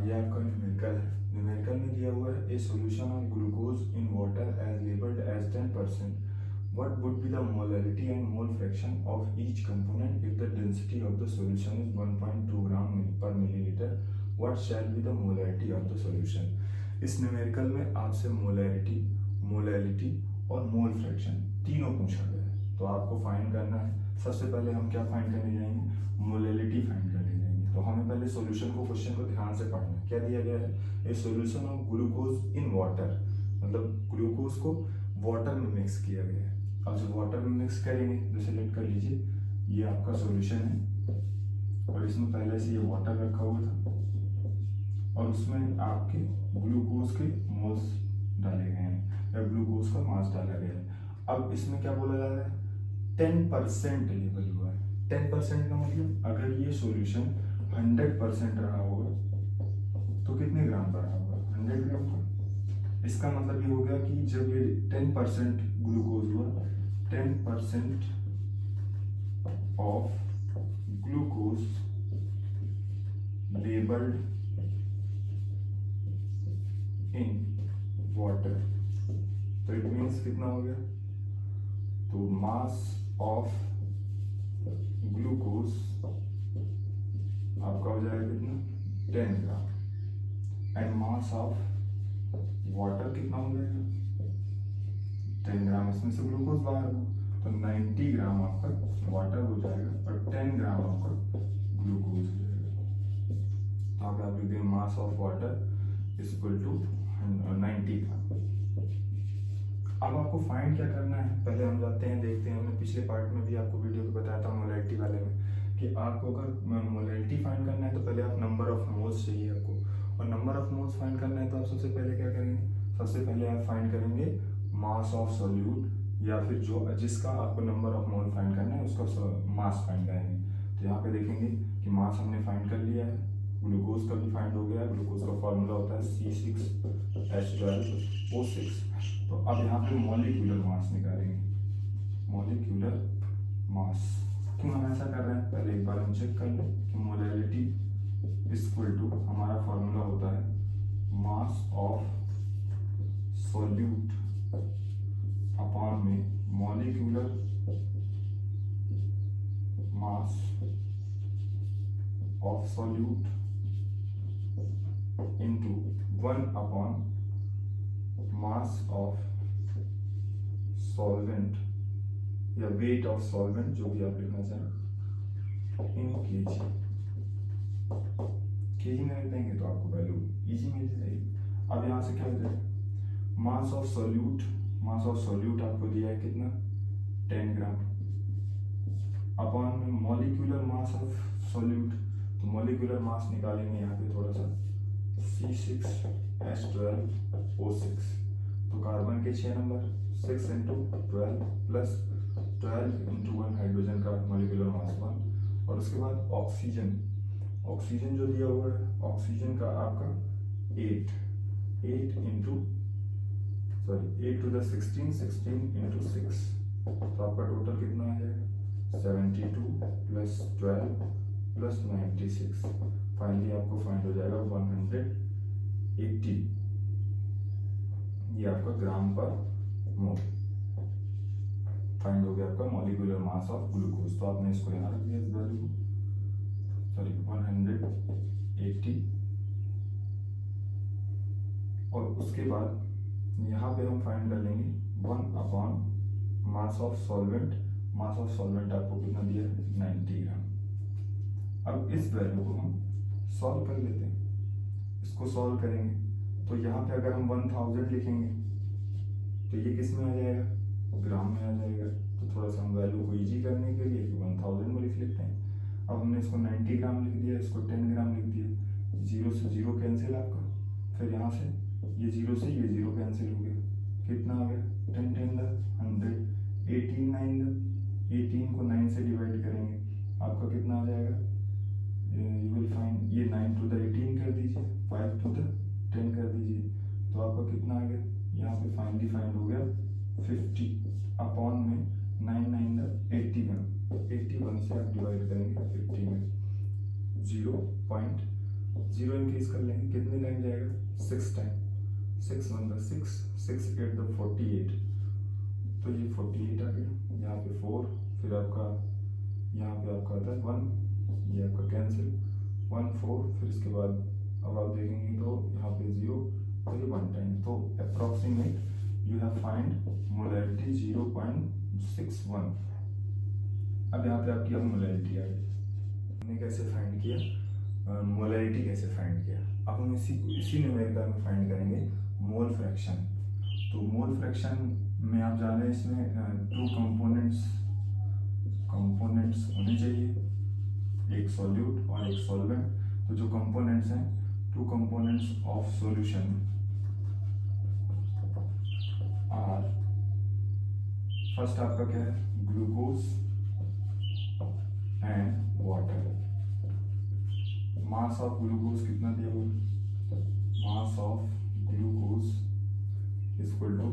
ये आपका न्यूमेरिकल है। न्यूमेरिकल में दिया हुआ है a solution of glucose in water as labelled as 10%. What would be the molarity and mole fraction of each component if the density of the solution is 1.2 gram per milliliter? What shall be the molarity of the solution? इस numerical में आपसे molarity, molality और mole fraction तीनों पूछा गया है, तो आपको फाइंड करना है। सबसे पहले हम क्या फाइंड करने जाएंगे? मोलैलिटी फाइंड करने जाएंगे। तो हमें पहले सॉल्यूशन को, क्वेश्चन को ध्यान से पढ़ना है। क्या दिया गया है? ए solution of glucose in water, मतलब ग्लूकोज को वाटर में मिक्स किया गया है। अब जब वाटर में मिक्स करेंगे तो सिलेक्ट कर लीजिए, ये आपका सॉल्यूशन है और इसमें पहले से ये वाटर रखा हुआ था और उसमें आपके ग्लूकोज के मोल्स डाले गए हैं या ग्लूकोज का मास डाला गया है। अब इसमें क्या बोला जा रहा है? 10% लेवल हुआ है। 10% का मतलब अगर ये सॉल्यूशन 100% रहा होगा तो कितने ग्राम का रहा होगा? 100 ग्राम का। इसका मतलब ये हो गया कि जब ये 10% ग्लूकोज हुआ, 10% of glucose labelled in water, तो इट मीन्स कितना हो गया? तो मास ऑफ ग्लूकोज आपका हो जाएगा कितना? 10 ग्राम। एंड मास ऑफ वाटर कितना हो जाएगा? 10 ग्राम। इसमें से ग्लूकोज बाहर हो तो 90 ग्राम आपका वाटर हो जाएगा और 10 ग्राम आपका ग्लूकोज हो जाएगा। तो आप लिख देंगे mass of water is equal to 90 gram. अब आपको फाइंड क्या करना है? पहले हम जाते हैं, देखते हैं। हमने पिछले पार्ट में भी आपको वीडियो को बताया था मोलैलिटी वाले में कि आपको अगर मोलैलिटी फाइंड करना है तो पहले आप नंबर ऑफ मोल्स चाहिए आपको, और नंबर ऑफ मोल्स फाइंड करना है तो आप सबसे पहले क्या करेंगे? सबसे पहले आप फाइंड करेंगे मास ऑफ सॉल्यूट, या फिर जो जिसका आपको नंबर ऑफ मोल फाइंड करना है उसका मास फाइंड करेंगे। तो यहाँ पे देखेंगे कि मास हमने फाइंड कर लिया है, ग्लूकोज का भी फाइंड हो गया है। ग्लूकोज का फॉर्मूला होता है C6H12O6। तो अब यहाँ पे मॉलिक्यूलर मास निकालेंगे, मॉलिक्यूलर मास। क्यों हम ऐसा कर रहे हैं? पहले एक बार हम चेक कर लें कि मोलैलिटी इक्वल टू हमारा फॉर्मूला होता है मास ऑफ सॉल्यूट अपॉन में molecular mass of solute into 1 upon mass of solvent या वेट ऑफ सॉल्वेंट, जो भी आप लिखना चाहें, इन केजी। केजी में लिख देंगे तो आपको वैल्यू इजी मिल जाएगी। अब यहाँ से क्या हो जाएगा? Mass of solute, mass of solute आपको दिया है कितना? 10 ग्राम अपॉन में मॉलिक्यूलर मास ऑफ सॉल्यूट। तो मॉलिक्यूलर मास निकालेंगे यहाँ पे थोड़ा सा, C6H12O6। तो कार्बन के 6 number, 6 into 12 plus 12 into 1 hydrogen का मॉलिक्यूलर मास 1, और उसके बाद ऑक्सीजन, ऑक्सीजन जो दिया हुआ है, ऑक्सीजन का आपका 8 टू द 16 इंटू 6। तो आपका टोटल कितना आ जाएगा? 72 प्लस 12 प्लस 96। फाइनली आपको फाइंड हो जाएगा 180। ये आपका ग्राम पर मोल फाइंड हो गया, आपका मॉलिक्यूलर मास ऑफ ग्लूकोज। तो आपने इसको यहाँ रख दिया, इस वैल्यू को, सॉरी 180। और उसके बाद यहाँ पे हम फाइंड कर लेंगे 1 upon mass of solvent. Mass of solvent आपको कितना दिया है? 90 ग्राम। अब इस वैल्यू को हम सॉल्व कर लेते हैं। इसको सॉल्व करेंगे तो यहाँ पे अगर हम 1000 लिखेंगे तो ये किस में आ जाएगा? ग्राम में आ जाएगा। तो थोड़ा सा हम वैल्यू को इजी करने के लिए 1000 में लिख लेते हैं। अब हमने इसको 90 ग्राम लिख दिया, इसको 10 ग्राम लिख दिया। 0 से 0 कैंसिल आपका, फिर यहाँ से ये 0 से ये 0 कैंसिल हो गया। कितना आ गया? 10 10 100, 18 9 18 को 9 से डिवाइड करेंगे, आपका कितना आ जाएगा? यू विल फाइंड, ये 9 टू द 18 कर दीजिए, 5 टू द 10 कर दीजिए, तो आपका कितना आ गया? यहाँ पे फाइनली फाइंड हो गया 50 अपॉन में 9 9 81 से आप डिवाइड करेंगे 50 में 0.5 जीरो इंक्रीज कर लेंगे, कितने टाइम जाएगा, 6 टाइम, 6 1 द 6, 6 8 द 48, तो ये 48 आ गया, यहाँ पे 4, फिर आपका यहाँ पे आपका आता है 1, ये आपका कैंसिल 1 4, फिर इसके बाद अब आप देखेंगे तो यहाँ पे 0, तो ये 1 टाइम, तो approximate you have find molarity 0.61। अब यहाँ पे आपकी अब मोलैरिटी आ गई। हमने कैसे फाइंड किया, मोलैरिटी कैसे फाइंड किया, अब हम इसी न्यूमेरिकल में फाइंड करेंगे मोल फ्रैक्शन। तो मोल फ्रैक्शन में आप जान रहे हैं इसमें 2 कंपोनेंट्स होने चाहिए, एक सॉल्यूट और एक सॉल्वेंट। तो जो कंपोनेंट्स हैं, 2 components of solution are, first आपका क्या है, glucose and water. Mass of glucose कितना दिया हुआ, mass of glucose equal to,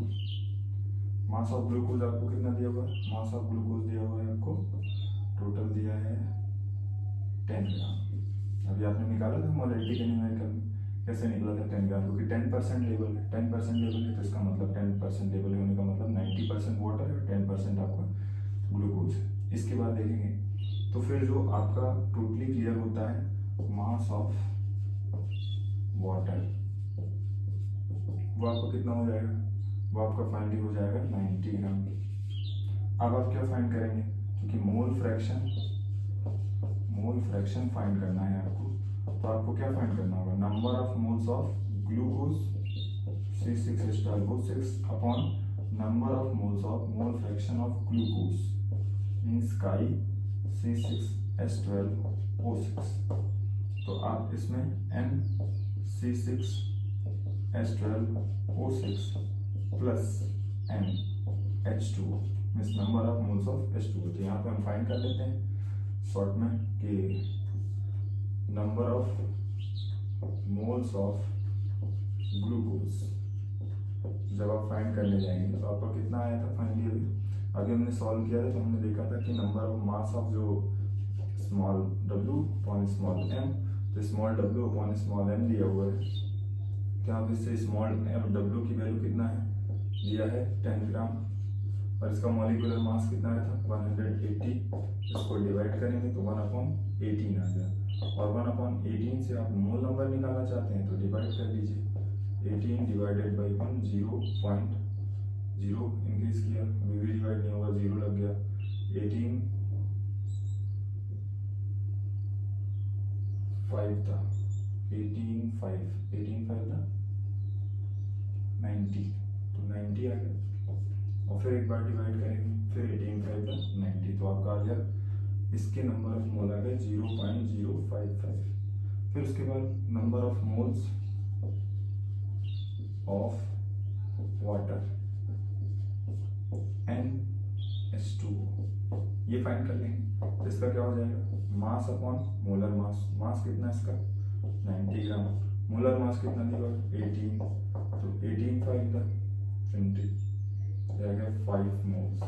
mass of glucose आपको कितना दिया हुआ है, मास ऑफ ग्लूकोज दिया हुआ है आपको, टोटल दिया है 10 ग्राम। अभी आपने निकाला था मोलैरिटी के न्यूमेरिकल में, कैसे निकला था 10 ग्राम, क्योंकि 10% लेवल है, 10% लेवल है तो इसका मतलब 10% लेवल होने का मतलब 90% वाटर है और 10% आपका ग्लूकोज है। इसके बाद देखेंगे तो फिर जो आपका टोटली क्लियर होता है मास ऑफ वाटर, वो आपको कितना हो जाएगा, वो आपका फाइनली हो जाएगा 90 ग्राम। अब आप क्या फाइंड करेंगे, क्योंकि मोल फ्रैक्शन फाइंड करना है आपको, तो आपको क्या फाइंड करना होगा, number of moles of glucose C6H12O6 upon number of moles of mole fraction of glucose means काई C6H12O6। तो आप इसमें NC6H12O6 plus NH2 means number of moles of H2O। तो यहाँ पे हम फाइंड कर लेते हैं शॉर्ट में कि number of moles of glucose, जब आप फाइंड करने जाएंगे तो आपका कितना आया था फाइनली, अभी हमने सॉल्व किया था तो हमने देखा था कि नंबर ऑफ मास ऑफ जो small w upon small m, तो small w upon small m दिया हुआ है, क्या आप इससे स्मॉल w की वैल्यू कितना है दिया है 10 ग्राम, और इसका मॉलिक्यूलर मास कितना आया था 180, इसको डिवाइड करेंगे तो 1/18 आ गया, और 1/18 से आप मोल नंबर निकालना चाहते हैं तो डिवाइड कर लीजिए, 18 डिवाइडेड बाई 1 0.0 इंक्रीज किया, अभी भी डिवाइड नहीं होगा, 0 लग गया, 18 5 था, 18 5 था 90, तो 90 आ गया, और फिर एक बार डिवाइड करेंगे, फिर 18 5 था 90, तो आपका आ गया, इसके नंबर ऑफ मोल आ गए 0.055। फिर उसके बाद number of moles of water NH2O, ये फाइंड कर लेंगे, तो इसका क्या हो जाएगा, मास अपॉन मोलर मास, मास कितना है इसका 90 ग्राम, मोलर मास कितना दिया 18, तो 18 5 था 20, जाएगा 5 मोल्स।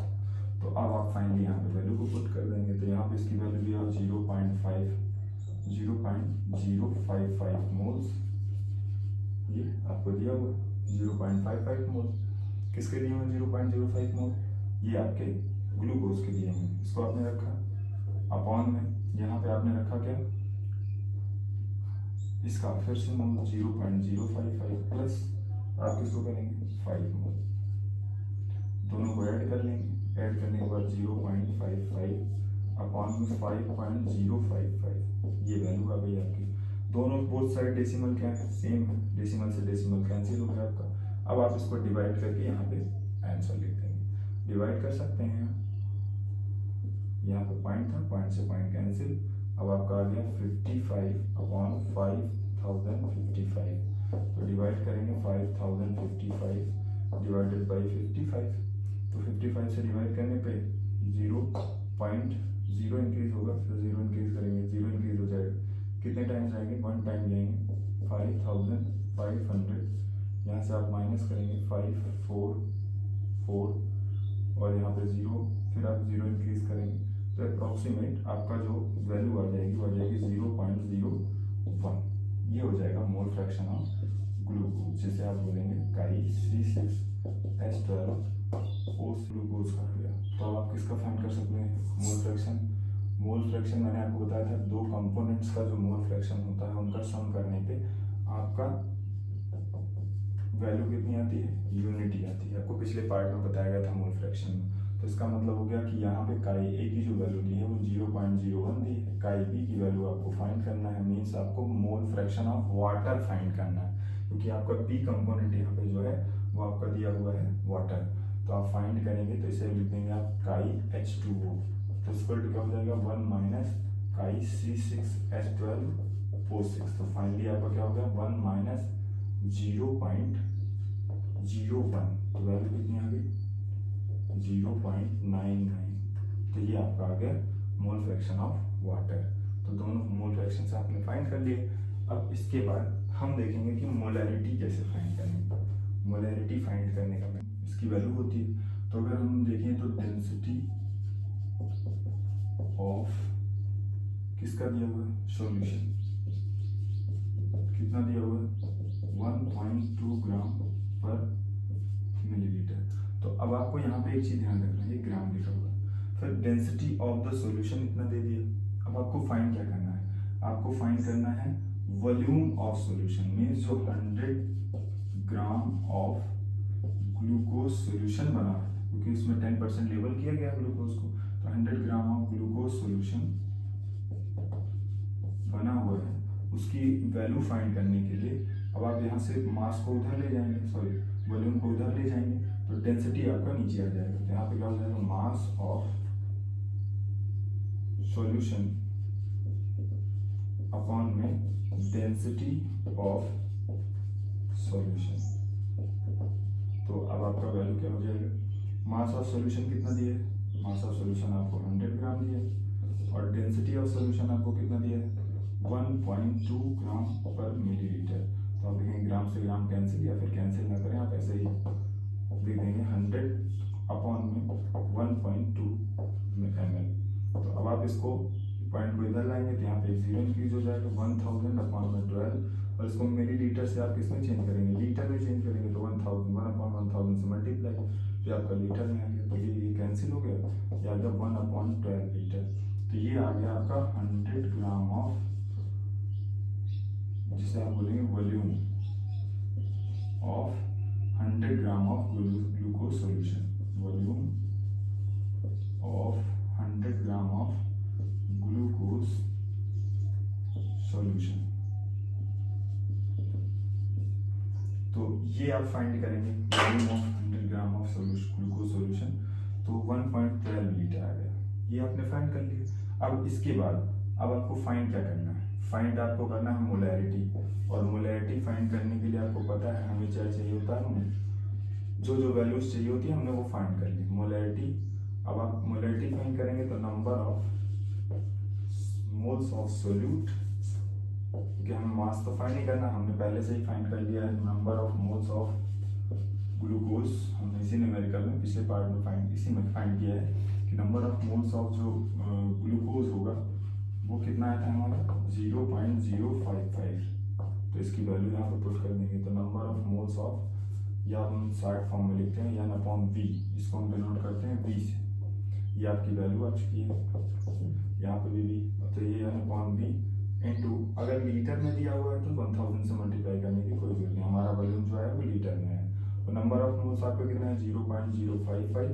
तो अब आप फाइनली यहाँ पे वैल्यू को पुट कर देंगे, तो यहाँ पे इसकी वैल्यू भी आप 0.055 मोल्स, ये आपको दिया हुआ 0.55 मोल, किसके दिए हुए 0.05 मोल, ये आपके ग्लूकोज के दिए हुए, इसको आपने रखा अपॉन में, यहाँ पे आपने रखा क्या इसका फिर से मोल 0.055 प्लस आप किसको करेंगे 5 मोल, दोनों को ऐड कर लेंगे, ऐड करने के बाद 0.55 अपॉन में 5.055, ये वैल्यू आ गई आपकी, दोनों बोथ साइड डेसिमल क्या है सेम है, डेसिमल से डेसिमल कैंसिल हो गया आपका। अब आप इसको डिवाइड करके यहाँ पे आंसर लिख देंगे, डिवाइड कर सकते हैं, यहाँ पे पॉइंट था, पॉइंट से पॉइंट कैंसिल, अब आपका आ गया 55 अपॉन 5055, तो डिवाइड करेंगे 5055 डिवाइडेड बाई 55, तो 55 से डिवाइड करने पे 0.0 इंक्रीज होगा, फिर 0 इंक्रीज करेंगे, 0 इंक्रीज हो जाएगा, कितने टाइम्स जाएंगे 1 टाइम जाएंगे 5500, यहाँ से आप माइनस करेंगे 544 और यहाँ पे 0, फिर आप 0 इंक्रीज करेंगे, तो अप्रॉक्सीमेट आपका जो वैल्यू आ जाएगी वो आ जाएगी 0.01। ये हो जाएगा मोल फ्रैक्शन ऑफ ग्लूकोज, जिसे आप बोलेंगे काई C6H12O ग्लूकोज का हो गया। तो अब आप किसका फाइंड कर सकते हैं, मोल फ्रैक्शन। मोल फ्रैक्शन मैंने आपको बताया था, दो कंपोनेंट्स का जो मोल फ्रैक्शन होता है उनका सम करने पे आपका वैल्यू कितनी आती है, यूनिटी आती है। आपको पिछले पार्ट में बताया गया था मोल फ्रैक्शन में। तो इसका मतलब हो गया कि यहाँ पे काई ए की जो वैल्यू दी है वो 0.01 दी है, काई बी की वैल्यू आपको फाइंड करना है, मीन्स आपको mole fraction of water find करना है, क्योंकि आपका बी कंपोनेंट यहाँ पे जो है वो आपका दिया हुआ है वाटर। तो आप फाइंड करेंगे तो इसे लिख देंगे आप काई H2O, तो इक्वल टू क्या हो जाएगा 1 माइनस काई C6H12O6। तो फाइनली आपका क्या हो गया 1 माइनस 0.01, तो वैल्यू कितनी आ गई 0.99। तो ये आपका आ गया मोल फ्रैक्शन ऑफ वाटर। तो दोनों मोल फ्रैक्शन से आपने फाइंड कर लिए। अब इसके बाद हम देखेंगे कि मोलैरिटी कैसे फाइंड करेंगे। मोलैरिटी फाइंड करने का इसकी वैल्यू होती है, तो अगर हम देखें तो डेंसिटी ऑफ किसका दिया हुआ है, सॉल्यूशन कितना दिया हुआ है 1.2 ग्राम पर मिलीलीटर। तो अब आपको यहाँ पे एक चीज ध्यान रखना है, ये ग्राम लिखा हुआ है, फिर डेंसिटी ऑफ द सॉल्यूशन इतना दे दिया। अब आपको फाइंड क्या करना है, आपको फाइंड करना है वॉल्यूम ऑफ सॉल्यूशन, मींस जो 100 ग्राम ऑफ ग्लूकोज सॉल्यूशन बना है, क्योंकि इसमें 10% लेवल किया गया ग्लूकोज को, तो 100 ग्राम ऑफ ग्लूकोज सॉल्यूशन बना हुआ है, उसकी वैल्यू फाइंड करने के लिए अब आप यहाँ से मास को उधर ले जाएंगे, सॉरी वॉल्यूम को उधर ले जाएंगे, तो डेंसिटी आपका नीचे आ जाएगा। तो यहाँ पे क्या हो जाएगा मास ऑफ सॉल्यूशन अपॉन में डेंसिटी ऑफ सॉल्यूशन। तो अब आपका वैल्यू क्या हो जाएगा, मास ऑफ सॉल्यूशन कितना दिया है, मास ऑफ सॉल्यूशन आपको 100 ग्राम दिया है, और डेंसिटी ऑफ सॉल्यूशन आपको कितना दिया है 1.2 ग्राम पर मिलीलीटर। तो आप देखेंगे ग्राम से ग्राम कैंसिल, या फिर कैंसिल ना करें आप ऐसे ही दे देंगे 100 अपॉन में 1.2 ml। तो अब आप इसको पॉइंट को इधर लाएंगे तो यहाँ पे एक जीरो इंक्रीज हो जाएगा 1000 अपॉन में 12, और इसको मिलीलीटर से आप किसमें चेंज करेंगे, लीटर में चेंज करेंगे, तो 1000 1 अपॉन 1000 से मल्टीप्लाई, तो आपका लीटर में आ गया। तो ये कैंसिल हो गया, ये आ गया 1 अपॉन 12 लीटर। तो ये आ गया आपका 100 ग्राम ऑफ, जिसे आप बोलेंगे volume of 100 gram of glucose solution, volume of 100 gram of glucose solution. तो ये आप फाइंड करेंगे volume of 100 gram of glucose solution, तो 1.12 लीटर आ गया, ये आपने फाइंड कर लिया। अब इसके बाद अब आपको फाइंड क्या करना है, फाइंड आपको करना है मोलैरिटी, और मोलैरिटी फाइंड करने के लिए आपको पता है हमें क्या चाहिए होता है, जो जो वैल्यूज चाहिए होती है हमने वो फाइंड कर ली मोलैरिटी। अब आप मोलैरिटी फाइंड करेंगे तो number of moles of solute, क्योंकि हमें मास तो फाइंड नहीं करना, हमने पहले से ही फाइंड कर लिया है number of moles of glucose, हमने इसी न्यूमेरिकल में पिछले पार्ट में इसी में फाइंड किया है कि नंबर ऑफ मोल्स ऑफ जो ग्लूकोज होगा वो कितना आया था हमारा 0.055। तो इसकी वैल्यू यहाँ पर पुट कर देंगे, तो नंबर ऑफ मोल्स ऑफ, या हम शॉर्ट फॉर्म में लिखते हैं एन अपॉन वी, इसको हम डिनोट करते हैं वी से, ये आपकी वैल्यू आ चुकी है यहाँ पे भी, तो ये एन अपॉन वी इनटू, अगर लीटर में दिया हुआ है तो 1000 से मल्टीप्लाई करने की कोई जरूरत नहीं, हमारा वॉल्यूम जो है वो लीटर में है। तो नंबर ऑफ मोल्स आपका कितना है 0.055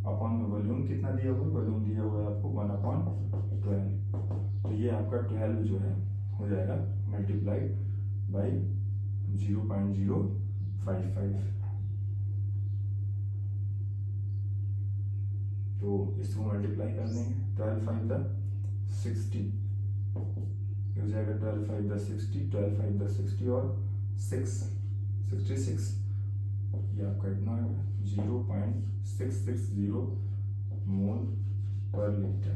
अपॉन में वॉल्यूम कितना दिया हुआ है, वॉल्यूम दिया हुआ है आपको 1/12। तो ये आपका 12 जो है हो जाएगा मल्टीप्लाइड बाई 0.055। तो इसको मल्टीप्लाई कर देंगे 12 5 द 60, हो जाएगा 12 5 द 60, 12 5 द 60 और 66, ये आपका इतना 0.660 मोल पर लीटर।